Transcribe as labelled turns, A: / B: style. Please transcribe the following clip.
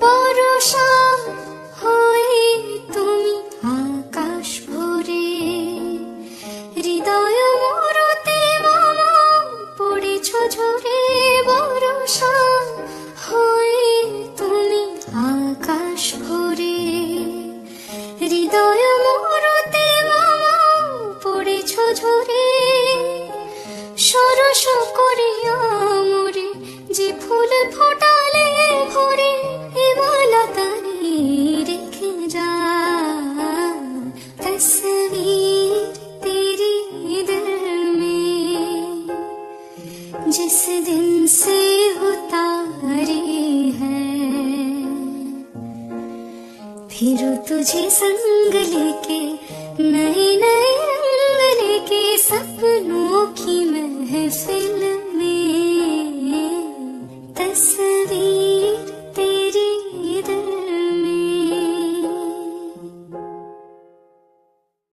A: বর্ষা হয়ে তুমি আকাশ ভরে, হৃদয় মরতে মম পড়েছ ঝরে। বর্ষা হয়ে তুমি আকাশ ভরে, হৃদয় মরতে মম পড়েছ ঝরে। সরস করিয়া মোরে যে ফুল ফোটালে ভরে, মালা তারে রেখে যা। तस्वीर तेरी दिल में जिस दिन से उतारी है, फिर तुझे संग लेके नए नए रंग लेके सपनों की महफिल